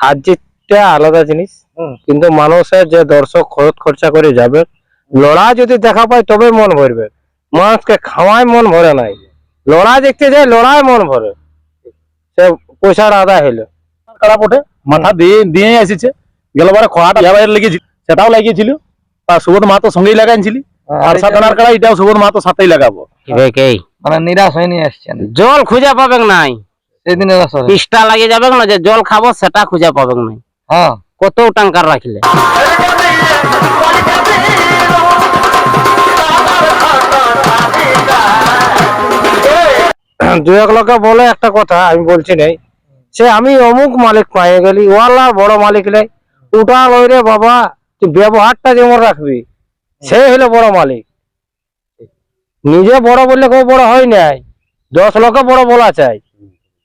হার জিতটা আলাদা জিনিস, কিন্তু মানুষের যে দর্শক খরচা করে যাবে, লড়াই যদি দেখা পায় তবে মন ভরবে। মানুষকে খাওয়ায় মন ভরে নাই, লড়াই দেখতে যায়, লড়াই মন ভরে, সে পয়সার আদায় হইলো। কাড়া পটে মাথা দিয়ে এসেছে গেলবারে খোয়াটা লেগেছিল, সেটাও লাগিয়েছিল, আর সুবোধ মাহাতো সঙ্গেই লাগাইছিলি। আর সাতনার কাড়া এটাও সুবোধ মাহাতো সাথেই লাগাবো। মানে নিরাশ হয়ে নিয়ে আসছেন, জল খুঁজে পাবে নাই, সেদিনের আসরে তিষ্টা লাগিয়ে যাবে না, যে জল খাবো সেটা খুঁজে পাবে নাই। হ্যাঁ, কত টাঙ্কার রাখলে দু এক লোকে বলে একটা কথা, আমি বলছি নাই, সে আমি অমুক মালিক পাইয়ে গেলি, ওয়ালা বড় মালিক নাই, ওটা লই রে বাবা, তুই ব্যবহারটা যেমন রাখবি সে হলো বড় মালিক। নিজে বড় বললে কেউ বড় হয় নাই, 10 লোকে বড় বলা চাই।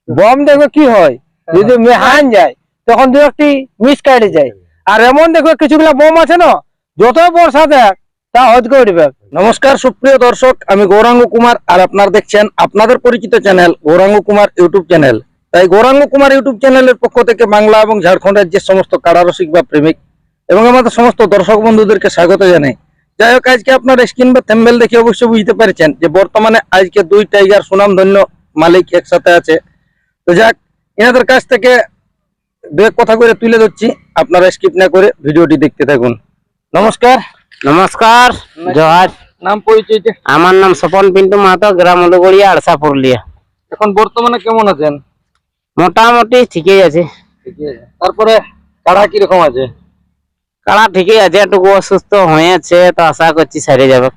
বম দেখবে কি হয়, যদি মেহান যায় তখন দু একটি মিস কাটে যায়। আর এমন দেখবে কিছুগুলা বম আছে না, যত বর্ষা দেখ তা হদ করে দিবে। নমস্কার সুপ্রিয় দর্শক, আমি গৌরাঙ্গ কুমার, আর আপনারা দেখছেন আপনাদের পরিচিত channel Gouranga Kumar YouTube channel. তাই গৌরাঙ্গ কুমার ইউটিউব চ্যানেলের পক্ষ থেকে বাংলা এবং ঝাড়খণ্ড রাজ্যের সমস্ত কাড়ারসিক বা প্রেমিক এবং আমাদের সমস্ত দর্শক বন্ধুদেরকে স্বাগত জানাই। যাই হোক, আজকে আপনার স্ক্রিন বা থ্যাম্বনেল দেখে অবশ্যই বুঝতে পারছেন যে বর্তমানে আজকে 2 টাইগার সুনামধন্য মালিক একসাথে আছে। তো যাক, এনাদের কাছ থেকে দু এক কথা করে তুলে ধরছি, আপনারা স্কিপ না করে ভিডিওটি দেখতে থাকুন। নমস্কার। নমস্কার, জোহার। নাম পরিচয়টা? আমার নাম স্বপন পিন্টু মাহাতো, গ্রাম উলুগড়িয়া, আড়সা, পুরুলিয়া। এখন বর্তমানে কেমন আছেন? মোটামুটি ঠিকই আছে। তারপরে কাড়া কিরকম আছে? কাড়া ঠিকই আছে, একটু অসুস্থ হয়েছে, তো আশা করছি সেরে যাবে।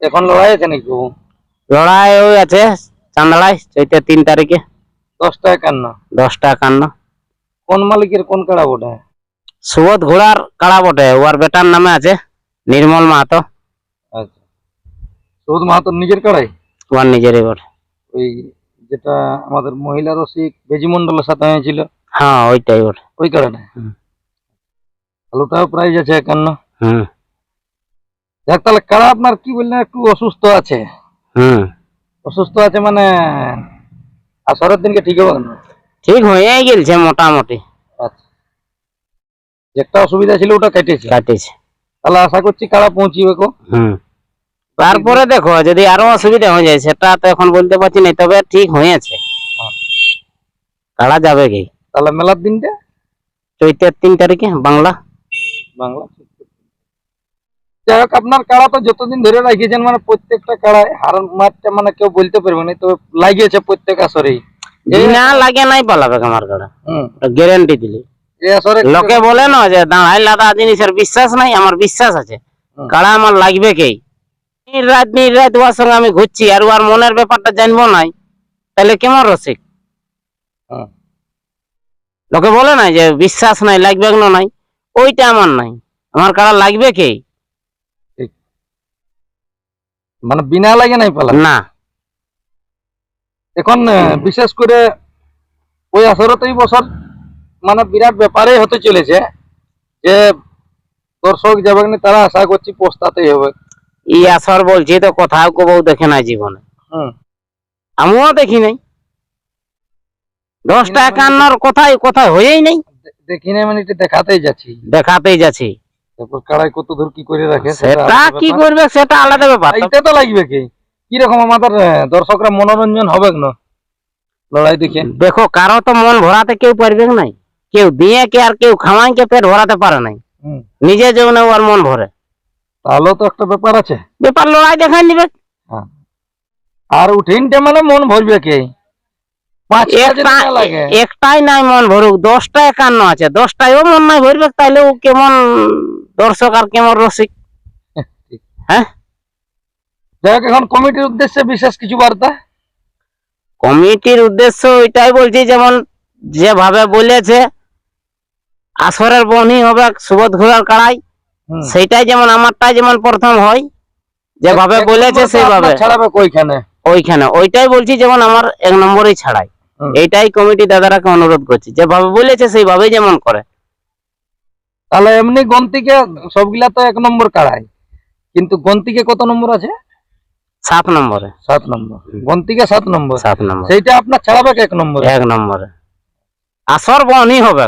এখন লড়াই আছে নাকি? লড়াই ওই আছে চান্দড়ায়, চৈতে 3 তারিখে 10টা 51। 10টা 51। কোন মালিকের কোন কাড়া বটে? সুবোধ ঘোড়ার কাড়া বটে, ওর বেটার নামে আছে নির্মল মাহাতো। আচ্ছা, সুবোধ মাহাতোর নিজের কাড়াই? ওর নিজেরই বটে। ওই যেটা আমাদের মহিলা রসিক বেজি মন্ডলের সাথে হয়েছিল? হ্যাঁ, ওইটাই বটে। ওই কাড়াটা? ওটাও প্রাইজ আছে 51। যাক, তাহলে কাড়া আপনার কি বললেন একটু অসুস্থ আছে? অসুস্থ আছে মানে আসরের দিনকে ঠিক হবে না? ঠিক হয়ে গেছে মোটামুটি। আচ্ছা, যেটা অসুবিধা ছিল ওটা কেটেছে? তাহলে আশা করছি কাড়া পৌঁছিবে। তারপরে দেখো যদি আরো অসুবিধা হয়ে যায় সেটা তো এখন বলতে পারছি না, তবে ঠিক হয়েছে, কাড়া যাবে কি। তাহলে মেলার দিনটা? চৈতের 3 তারিখে বাংলা। যাই হোক, আপনার কাড়া তো যতদিন ধরে লাগিয়েছেন, মানে প্রত্যেকটা কাড়ায় হার মারটা মানে কেউ বলতে পারবে না, তো লাগিয়েছে প্রত্যেক আসরেই। না লাগে নাই পালাবে আমার কাড়া, গ্যারান্টি দিলি। লোকে বলে না যে দাঁড়াই লাদা জিনিসের বিশ্বাস নাই, আমার বিশ্বাস আছে, কাড়া আমার লাগবে কে। নির্রাত ওর সঙ্গে আমি ঘুরছি, আর ওর মনের ব্যাপারটা জানবো নাই, তাহলে কেমন রসিক। লোকে বলে না যে বিশ্বাস নাই, লাগবে না নাই, ওইটা আমার নাই, আমার কাড়া লাগবে কে। মানে বিনা লাগে নাই পালা না। এখন বিশেষ করে ওই আসরতেই বছর মানে বিরাট ব্যাপারই হতে চলেছে, যে দর্শক যাবে না, তারা আশা করছি পস্তাতেই হবে। এই আসর বলছি তো কোথাও কেউ দেখে নাই জীবনে, আমিও দেখি নাই। 10টা 51 কোথায় কোথায় হয়েই নাই। দেখি নাই মানে এটা দেখাতেই যাচ্ছি। তারপর কাড়াই কত দূর কি করে রাখে সেটা কি করবে সেটা আলাদা ব্যাপার। এটা তো লাগবে কি কিরকম আমাদের দর্শকরা মনোরঞ্জন হবে না লড়াই দেখে। দেখো, কারো তো মন ভরাতে কেউ পারবে নাই, কেউ দিয়ে কে আর কেউ খাওয়াই কে পেট ভরাতে পারে নাই, নিজে যেমন ওর মন ভরে। তাহলে তো একটা ব্যাপার আছে, ব্যাপার লড়াই দেখাই নিবে। আর উঠিনটা মানে মন ভরবে কে? একটাই নাই মন ভরুক, 10টা 51 আছে, 10টাও মন নাই ভরবে, তাইলে ও কেমন দর্শক আর কেমন রসিক। হ্যাঁ, দেখ, এখন কমিটির উদ্দেশ্যে বিশেষ কিছু বার্তা? কমিটির উদ্দেশ্য এটাই বলছি, যেমন যেভাবে বলেছে আসরের বনি হবে সুবোধ ঘোড়ার কাড়াই, সেইটাই যেমন আমারটাই যেমন প্রথম হয়, যেভাবে বলেছে সেইভাবে ছাড়াবে ওইখানে ওইটাই বলছি, যেমন আমার 1 নম্বরই ছাড়াই। এইটাই কমিটি দাদারাকে অনুরোধ করছি, যেভাবে বলেছে সেইভাবেই যেমন করে। তাহলে এমনি গন্তিকে সবগুলা তো 1 নম্বর কাড়াই, কিন্তু গন্তিকে কত নম্বর আছে? 7 নম্বরে। 7 নম্বর গন্তিকে 7 নম্বর। 7 নম্বর সেইটা আপনার ছাড়াবে 1 নম্বরে। 1 নম্বরে। আসর বনই হবে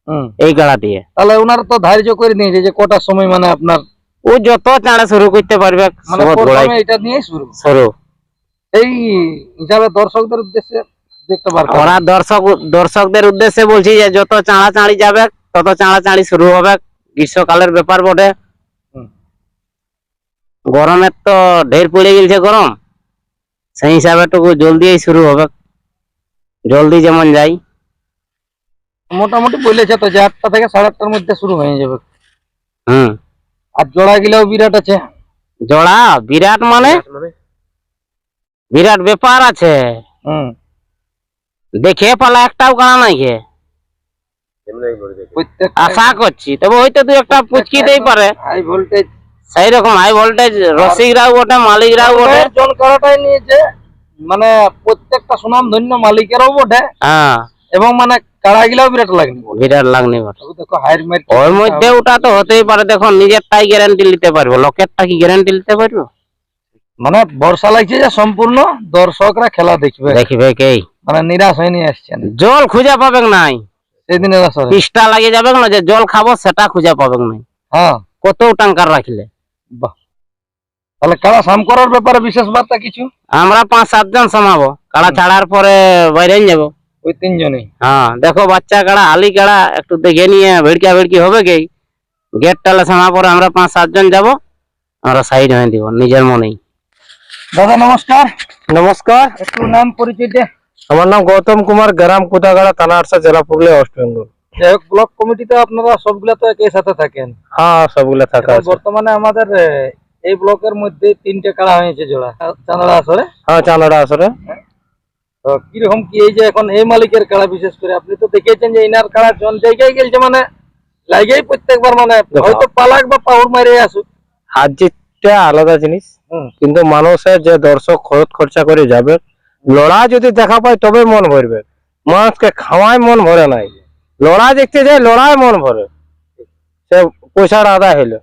হুম। এই কাড়া দিয়ে। তাহলে ওনারা তো ধার্য করে নিয়েছে যে কটার সময় মানে আপনার ও যত চাঁড়া শুরু করতে পারবে মানে সুবোধ গোড়ায় প্রথমে এটা নিয়ে শুরু শুরু। এই হিসাবে দর্শকদের উদ্দেশ্যে দেখতে পারতাম ওরা দর্শকদের উদ্দেশ্যে বলছি যে যত চাঁড়া চাঁড়ি যাবে তত চাঁড়া চাঁড়ি শুরু হবে। গ্রীষ্মকালের ব্যাপার বটে, হুম। গরমের তো ঢের পড়ে গেছে গরম, সেই হিসাবে টুকু জলদি শুরু হবে, জলদি যেমন যাই। মোটামুটি বলেছে তো যে 8টা থেকে 8:30টার মধ্যে শুরু হয়ে যাবে। হুম। আর জোড়া গিলাও বিরাট আছে। জোড়া বিরাট মানে বিরাট ব্যাপার আছে, হুম। দেখে পালা একটাও কাড়া নাই কে প্রত্যেকটা আশা করছি, তবে হয়তো দু একটা পুচকিতেই পারে। হাই ভোল্টেজ সেই রকম হাই ভোল্টেজ রসিকরাও বটে, মালিকরাও বটে। জন করাটাই নিয়েছে, মানে প্রত্যেকটা সুনাম ধন্য মালিকেরও বটে হ্যাঁ, এবং মানে কাড়া গিলাও বিরাট লাগনি বটে। বিরাট লাগনি বটে। তবে দেখো হাইর মাইর ওর মধ্যে ওটা তো হতেই পারে, দেখো নিজেরটাই গ্যারান্টি নিতে পারবো, লোকেরটা কি গ্যারান্টি নিতে পারবো? মানে ভরসা লাগছে যে সম্পূর্ণ দর্শকরা খেলা দেখবে, দেখবে কে মানে নিরাশ হয়ে নিয়ে আসছেন জল খুঁজে পাবে নাই, সেদিনের আসরে। পিসটা লাগে যাবে না যে জল খাবো সেটা খুঁজে পাবে নাই, হ্যাঁ, কত টাঙ্কার রাখলে। বাহ। তাহলে কাড়া সাম করার ব্যাপারে বিশেষ বার্তা কিছু? আমরা 5-7 জন সমাবো, কাড়া ছাড়ার পরে বাইরে যাবো। ওই 3 জনই। হ্যাঁ, দেখো বাচ্চা কাড়া হালি কাড়া একটু দেখে নিয়ে ভিড়কা ভিড়কি হবে কি, গেট টালে সামা পরে আমরা 5-7 জন যাবো, আমরা সাইড হয়ে দিব নিজের মনেই। দাদা নমস্কার। নমস্কার, একটু নাম পরিচয় দে। আমার নাম গৌতম কুমার, গ্রাম কুদাগাড়া, থানা আরসা, জেলা পুরুলিয়া, ওয়েস্ট বেঙ্গল। যাই হোক, ব্লক কমিটিতে আপনারা সবগুলা তো একই সাথে থাকেন। হ্যাঁ, সবগুলো থাকা এখন আছে। বর্তমানে আমাদের এই ব্লকের মধ্যে 3টে কাড়া হয়েছে জোড়া চাঁদড়া আসরে। হ্যাঁ, চাঁদড়া আসরে। তো কিরকম কি এই যে এখন এই মালিকের কাড়া, বিশেষ করে আপনি তো দেখেছেন যে ইনার কাড়া জন জায়গায় গেছে, মানে লাগেই প্রত্যেকবার, মানে হয়তো পালাক বা পাউর মারে আসুক। হাত জিতটা আলাদা জিনিস, হুম। কিন্তু মানুষের যে দর্শক খরচা করে যাবে, লড়াই যদি দেখা পায় তবে মন ভরবে, মানুষকে খাওয়ায় মন ভরে নাই। লড়াই দেখতে যায়, লড়াই মন ভরে, সে পয়সার আদায় হইলো,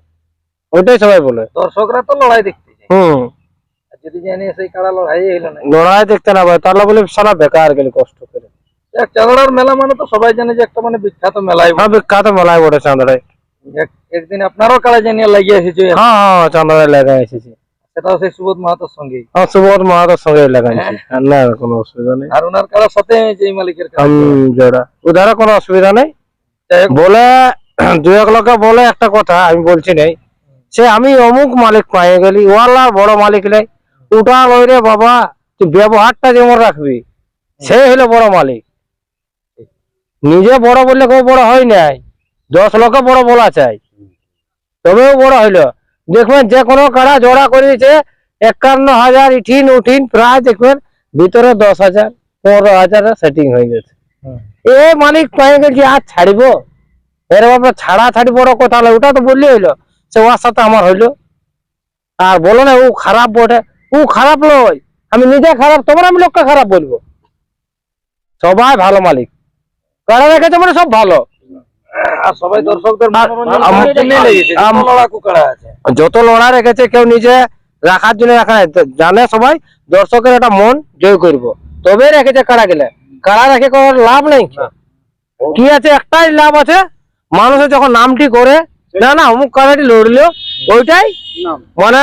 ওইটাই সবাই বলে। দর্শকরা তো লড়াই দেখতে যায়, হুম। আর যদি জানি সেই কাড়া লড়াই হইলো না, লড়াই দেখতে না পায় তাহলে বলে সারা বেকার গেলে কষ্ট করে। চাঁদড়ার মেলা মানে তো সবাই জানে যে একটা মানে বিখ্যাত মেলাই। হ্যাঁ, বিখ্যাত মেলায় বটে চাঁদড়ায়। একদিন আপনারও কাড়া জানিয়ে লাগিয়ে এসেছে, হ্যাঁ হ্যাঁ, চাঁদড়ায় লাগা এসেছি। সেটাও সেই সুবোধ মাহাতোর সঙ্গে। হ্যাঁ, সুবোধ মাহাতোর সঙ্গে লাগাইছি, আর না কোনো অসুবিধা নেই। আর ওনার কাড়ার সাথে হয়েছে এই মালিকের কাড়া। জোড়া উধারে কোনো অসুবিধা নেই। যাই হোক, বলে দু এক লোকে বলে একটা কথা, আমি বলছি নাই, সে আমি অমুক মালিক পাইয়ে গেলি, ওয়ালা বড় মালিক নাই, উঠা লই রে বাবা, তুই ব্যবহারটা যেমন রাখবি সে হলো বড় মালিক। নিজে বড় বললে কেউ বড় হয় নাই, 10 লোকে বড় বলা চাই তবেও বড় হইলো। দেখবেন যে কোনো কাড়া জোড়া করেছে 51,000 ইঠিন উঠিন, প্রায় দেখবেন ভিতরে 10,000 15,000 সেটিং হয়ে গেছে। এ মালিক পাইয়ে গেছি আর ছাড়িব, এর বাবা ছাড়া ছাড়ি বড় কথা হলো, ওটা তো বললে হইলো, সে ওর সাথে আমার হইলো। আর বলো না ও খারাপ বটে, ও খারাপ নয়, আমি নিজে খারাপ, তোমার আমি লোককে খারাপ বলবো? সবাই ভালো মালিক, কারা রেখেছে মানে সব ভালো। আর সবাই দর্শকদের মনোরঞ্জন আমার- করার জন্যই লেগেছে, যত আম- লড়াকু কাড়া আছে। যত লড়া রেখেছে কেউ নিজে রাখার জন্য রাখা নাই, তো জানে সবাই দর্শকের একটা মন জয় করব, তবে রেখেছে কারা গেলে, কারা রেখে কোনো লাভ নেই। কি আছে, একটাই লাভ আছে, মানুষের যখন নামটি করে না না অমুক কারাটি লড়লো, ওইটাই মানে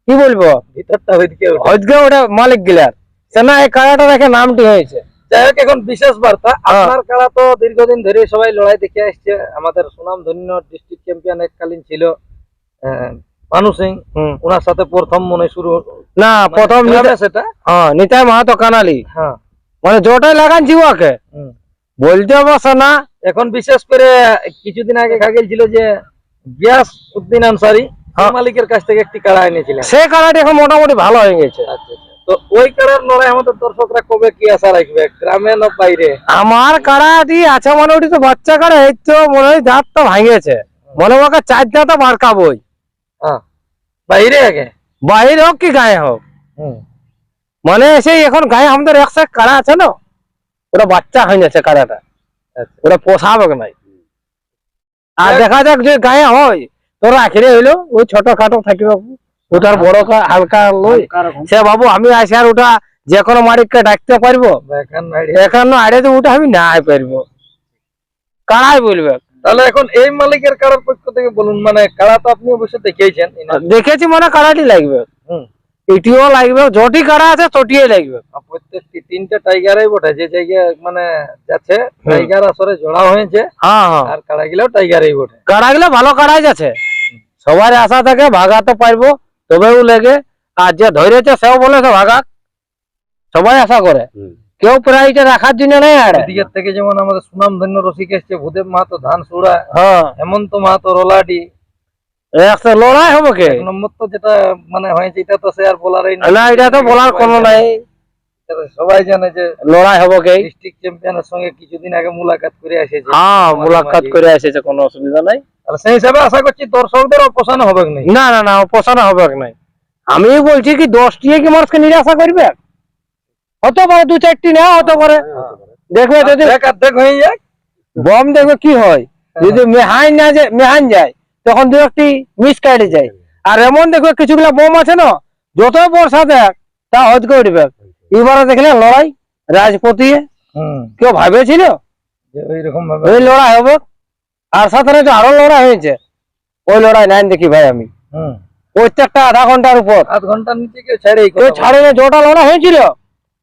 কি বলবো, ভিতরটা ওইদিকে ওঠে। হয়তো ওটা মালিক গিলার সে না এই কারাটা রেখে নামটি হয়েছে। যাই হোক, এখন বিশেষ বার্তা, আপনার কাড়া তো দীর্ঘদিন ধরে সবাই লড়াই দেখে আসছে। আমাদের সুনাম ধন্য ডিস্ট্রিক্ট চ্যাম্পিয়ন এককালীন ছিল মানু সিং, হুম। ওনার সাথে প্রথম মনে শুরু না প্রথম গ্রামে সেটা। হ্যাঁ, নিতাই মাহাতো কানালি, হ্যাঁ। মানে জোটাই লাগানছি ওকে হুম। বলতে অবশ্য না। এখন বিশেষ করে কিছুদিন আগে খাগেল ছিল যে গিয়াস উদ্দিন আনসারি, হ্যাঁ। মালিকের কাছ থেকে একটি কাড়া এনেছিলেন। সে কারাটি এখন মোটামুটি ভালো হয়ে গেছে। আচ্ছা, তো ওই কাড়ার লড়াই আমাদের দর্শকরা কবে কি আশা রাখবে, গ্রামে না বাইরে? আমার কাড়াটি আছে মানে ওটি তো বাচ্চা কাড়া, এই তো মনে হয় দাঁত তো ভাঙেছে, মনে ওকে 4 দাঁত বারকাবই, হ্যাঁ, বাইরে আগে। বাহির হোক কি গায়ে হোক, হুম। মানে সেই এখন গায়ে আমাদের 100 কাড়া আছে না, ওটা বাচ্চা হয়ে যাচ্ছে কাড়াটা, আচ্ছা। ওটা পোষাবে নাই। আর দেখা যাক যে গায়ে হয় তো রাখিলে হইলো, ওই ছোট খাটো থাকিবে, ওটার বড় হালকা লই সে বাবু আমি আসি, আর ওটা যে কোনো মালিককে ডাকতে পারবো, এখন বাইরে। এখন আড়ে তো ওটা আমি না পারবো, কাড়াই বলবে। তাহলে এখন এই মালিকের কাড়ার পক্ষ থেকে বলুন, মানে কাড়া তো আপনি অবশ্যই দেখিয়েছেন। দেখেছি মানে কাড়াটি লাগবে, হুম। এটিও লাগবে, যটি কাড়া আছে তটিয়ে লাগবে। আর প্রত্যেকটি তিনটা টাইগারই বটে, যে জায়গায় মানে যাচ্ছে টাইগার আসরে জোড়া হয়েছে, হ্যাঁ হ্যাঁ, আর কাড়া গুলো টাইগারই বটে। কাড়াগুলো ভালো কাড়াই যাচ্ছে, সবার আশা থাকে ভাগাতে পারবো তবেও লেগে, আর যে ধরেছে সেও বলে সে ভাগাক, সবাই আশা করে, কেউ প্রাইজটা রাখার জন্য নেই। আর এদিকের থেকে যেমন আমাদের সুনাম ধন্য রসিক এসছে, ভূদেব মাহাতো ধান সুড়া, হ্যাঁ, হেমন্ত মাহাতো রোলাডি, একটা লড়াই হবে কে? এক নম্বর তো যেটা মানে হয়েছে, এটা তো সে আর বলারই না, এটা তো বলার কোনো নাই, সবাই জানে যে লড়াই হবে কে। ডিস্ট্রিক্ট চ্যাম্পিয়নের সঙ্গে কিছুদিন আগে মুলাকাত করে এসেছে। হ্যাঁ, মুলাকাত করে এসেছে, কোনো অসুবিধা নাই। তাহলে সেই হিসাবে আশা করছি দর্শকদের অপছন্দ হবে না। না না না, পোষানো হবে নাই। আমি বলছি কি 10টি কি মানুষকে নিরাশা করবে? হতে পারে 2-4টি না হতে পারে, দেখবে যদি দেখ হয়ে যায় বম, দেখবে কি হয়। যদি মেহাইন না যায়, মেহান যায়, তখন 2-1টি মিস কাটে যায়। আর এমন দেখবে কিছুগুলা বম আছে না, যত বর্ষা দেখ তা হজ করে উঠবে। এবারে দেখলে লড়াই রাজপতি, কেউ ভাবেছিল ওইরকম ভাবে ওই লড়াই হবে? আর সাথে যে আরো লড়াই হয়েছে, ওই লড়াই নাই দেখি ভাই আমি। প্রত্যেকটা আধা ঘন্টার উপর, আধ ঘন্টার নিচে কেউ ছেড়ে কেউ ছাড়ে না। যেটা লড়াই হয়েছিল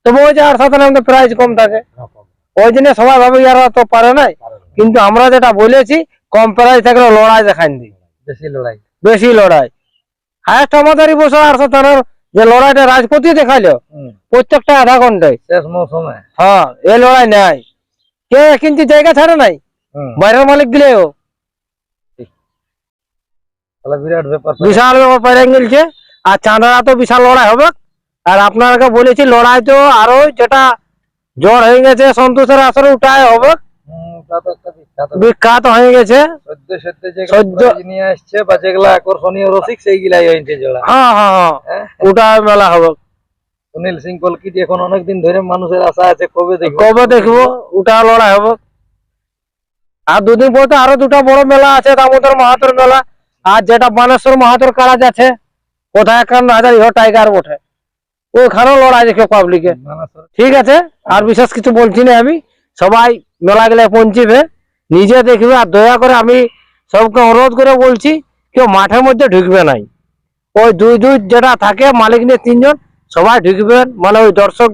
তবু ওই যে আর সাথে আমাদের প্রাইস কম থাকে, ওই জন্য সবাই ভাবে ইয়ারা তো পারে নাই। কিন্তু আমরা যেটা বলেছি, কম প্রাইস থাকলে লড়াই দেখান দিই, বেশি লড়াই। বেশি লড়াই। হায়েস্ট আমাদের এই বছর 800 টানার যে লড়াইটা রাজপতি দেখাইলো, প্রত্যেকটা আধা ঘন্টায়। শেষ মৌসুমে হ্যাঁ, এই লড়াই নাই, কেউ 1 ইঞ্চি জায়গা ছাড়ে নাই, বাইরের মালিক দিলেও। তাহলে বিরাট ব্যাপার। বিশাল ব্যাপার পাইরে গেলছে। আর চাঁদারা তো বিশাল লড়াই হবে। আর আপনাকে বলেছি লড়াই তো আরো যেটা জ্বর হয়ে গেছে সন্তোষের আসরে ওটাই হবে, তা তো একটা বিখ্যাত হয়ে গেছে। সদ্য যে নিয়ে আসছে বা যেগুলা আকর্ষণীয় রসিক সেইগুলাই হয়েছে জোড়া। হ্যাঁ হ্যাঁ হ্যাঁ, ওটা মেলা হবে। সুনীল সিং কলকিটি এখন অনেকদিন ধরে মানুষের আশা আছে, কবে দেখবো কবে দেখবো, ওটা লড়াই হবে। আর 2 দিন পর তো আরো 2টা বড় মেলা আছে, দামোদর মাহাতোর মেলা, আর যেটা বানেশ্বর মাহাতোর কারাজ আছে, কোথায় 51,000 ইহ টাইগার ওঠে, ওইখানেও লড়াই দেখে পাবলিকে। ঠিক আছে, আর বিশেষ কিছু বলছি না আমি। সবাই মেলা গেলে পৌঁছিবে, নিজে দেখবে। আর দয়া করে আমি সবকে অনুরোধ করে বলছি, কেউ মাঠের মধ্যে ঢুকবে নাই। ওই 2 যেটা থাকে মালিক নিয়ে 3 জন সবাই ঢুকবেন, মানে ওই দর্শক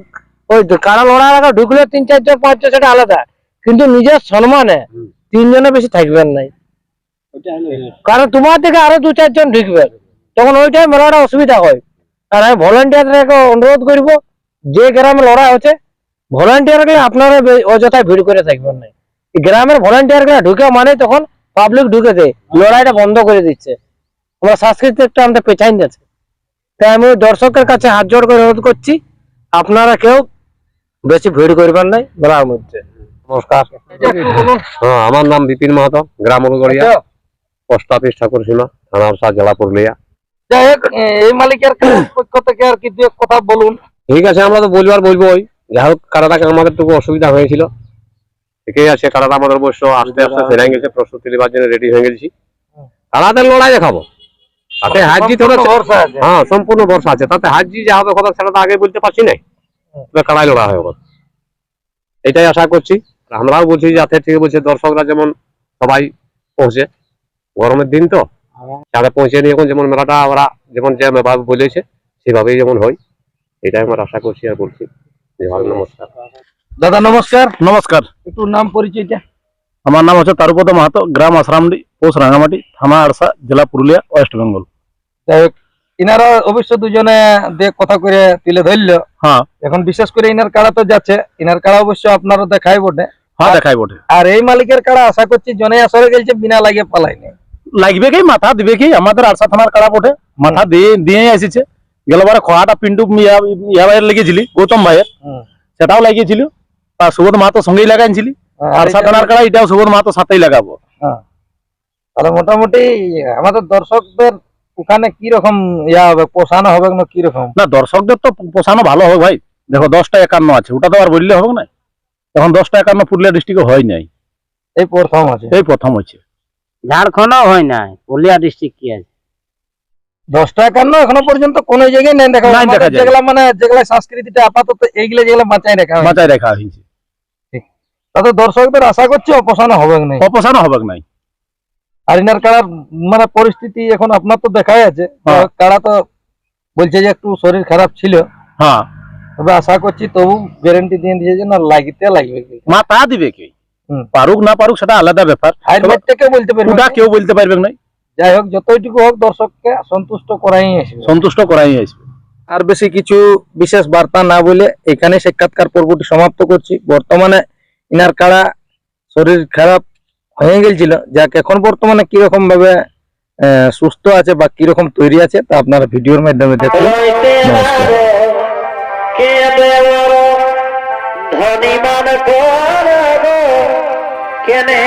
ওই কারা লড়াই আগে ঢুকলে 3-4 জন 5 জন সেটা আলাদা, কিন্তু নিজের সম্মানে 3 জনের বেশি থাকবেন নাই। কারণ তোমার থেকে আরো 2-4 জন ঢুকবে, তখন ওইটাই মেলাটা অসুবিধা হয়। আর আমি ভলেন্টিয়ারকে অনুরোধ করবো, যে গ্রামে লড়াই হচ্ছে ভলেন্টিয়ার গেলে আপনারা অযথায় ভিড় করে থাকবেন না। গ্রামের ভলেন্টিয়ার গুলা ঢুকে মানে তখন পাবলিক ঢুকে দেয়, লড়াইটা বন্ধ করে দিচ্ছে। আমরা সাংস্কৃতিকটা আমাদের পেছাইন যাচ্ছে। তাই আমি দর্শকের কাছে হাত জোড় করে অনুরোধ করছি, আপনারা কেউ বেশি ভিড় করবেন নাই মেলার মধ্যে। নমস্কার। হ্যাঁ, আমার নাম বিপিন মাহাতো, গ্রাম উলগড়িয়া, পোস্ট অফিস ঠাকুরসীমা, থানা আরসা, জেলা পুরুলিয়া। যাই হোক, এই মালিকের পক্ষ থেকে আর কি 2 কথা বলুন। ঠিক আছে, আমরা তো বলবোই। যাই হোক, কারাটাকে আমাদের টুকু অসুবিধা হয়েছিল, ঠিকই আছে। কারাটা আমাদের অবশ্য আস্তে আস্তে সেরে গেছে, প্রস্তুতি নেবার জন্য রেডি হয়ে গেছি। কারাদের লড়াই দেখাবো, তাতে হার জিত হবে। ভরসা আছে। হ্যাঁ, সম্পূর্ণ ভরসা আছে। তাতে হার জিত যা হবে কথা সেটা তো আগে বলতে পারছি না, তবে কারাই লড়াই হবে, এটাই আশা করছি। আমরাও বলছি যাতে ঠিক বলছে, দর্শকরা যেমন সবাই পৌঁছে, গরমের দিন তো তারা পৌঁছে নিয়ে এখন যেমন মেলাটা ওরা যেমন যে বলেছে সেভাবেই যেমন হয়, এটাই আমরা আশা করছি আর বলছি। নমস্কার দাদা, নমস্কার। নমস্কার। একটু নাম পরিচয়টা। আমার নাম হচ্ছে তারুপদ মাহাতো, গ্রাম আশ্রামডি, পোস্ট রাঙ্গামাটি, থানা আরসা, জেলা পুরুলিয়া, ওয়েস্ট বেঙ্গল। যাই হোক, ইনারা অবশ্য দুজনে কথা করে তুলে ধরলো। হ্যাঁ, এখন বিশেষ করে ইনার কাড়া তো যাচ্ছে, ইনার কাড়া অবশ্য আপনারা দেখাই বটে। হ্যাঁ দেখাই বটে। আর এই মালিকের কাড়া আশা করছি জনে আসরে গেছে, বিনা লাগে পালাইনি। লাগবে কি, মাথা দিবে কি, আমাদের আরসা থানার কাড়া বটে, মাথা দিয়ে এসেছে। গেলবারে খোয়াটা পিন্টু ইয়া ভাইয়ের লেগেছিলি, গৌতম ভাইয়ের, সেটাও লাগিয়েছিল। আর সুবোধ মাহাতো সঙ্গেই লাগাইছিলি। আরসা থানার কাড়া এটাও সুবোধ মাহাতো সাথেই লাগাবো। তাহলে মোটামুটি আমাদের দর্শকদের ওখানে কি রকম ইয়া হবে, পোষানো হবে না কি রকম? না, দর্শকদের তো পোষানো ভালো হবে ভাই। দেখো 10টা 51 আছে, ওটা তো আর বললে হবে না। এখন 10টা 51 পুরুলিয়া ডিস্ট্রিক্টে হয় নাই, এই প্রথম আছে, এই প্রথম হচ্ছে। ঝাড়খণ্ডও হয় নাই, পুরুলিয়া ডিস্ট্রিক্ট কি আছে 10টা 51 এখনো পর্যন্ত কোন জায়গায় নাই দেখা নাই দেখা যায়। যেগুলা মানে যেগুলা সংস্কৃতিটা আপাতত এইগুলা যেগুলা বাঁচাই রাখা হয়। বাঁচায় রাখা হয়েছে। তাতে দর্শকদের আশা করছি অপসারণ হবে না। অপসারণ হবে নাই। আর ইনার কাড়ার মানে পরিস্থিতি এখন আপনার তো দেখাই আছে, হ্যাঁ। কাড়া তো বলছে যে একটু শরীর খারাপ ছিল, হ্যাঁ, তবে আশা করছি তবু গ্যারেন্টি দিয়ে দিয়েছে যে না লাগতে লাগবে। মাথা দিবে কি, হুম। পারুক না পারুক সেটা আলাদা ব্যাপার, হাইট ম্যাচটাকে বলতে পারবে ওটা না। কেউ বলতে পারবে না। যাই হোক যতটুকু হোক দর্শককে সন্তুষ্ট করাই আসবে। সন্তুষ্ট করাই আসবে। আর বেশি কিছু বিশেষ বার্তা না বলে এখানে সাক্ষাৎকার পর্বটি সমাপ্ত করছি। বর্তমানে ইনার কাড়া শরীর খারাপ হয়ে গেছিল, যাক এখন বর্তমানে কিরকম ভাবে সুস্থ আছে বা কিরকম তৈরি আছে তা আপনারা ভিডিওর মাধ্যমে দেখুন। নমস্কার। ধনী মান কেনে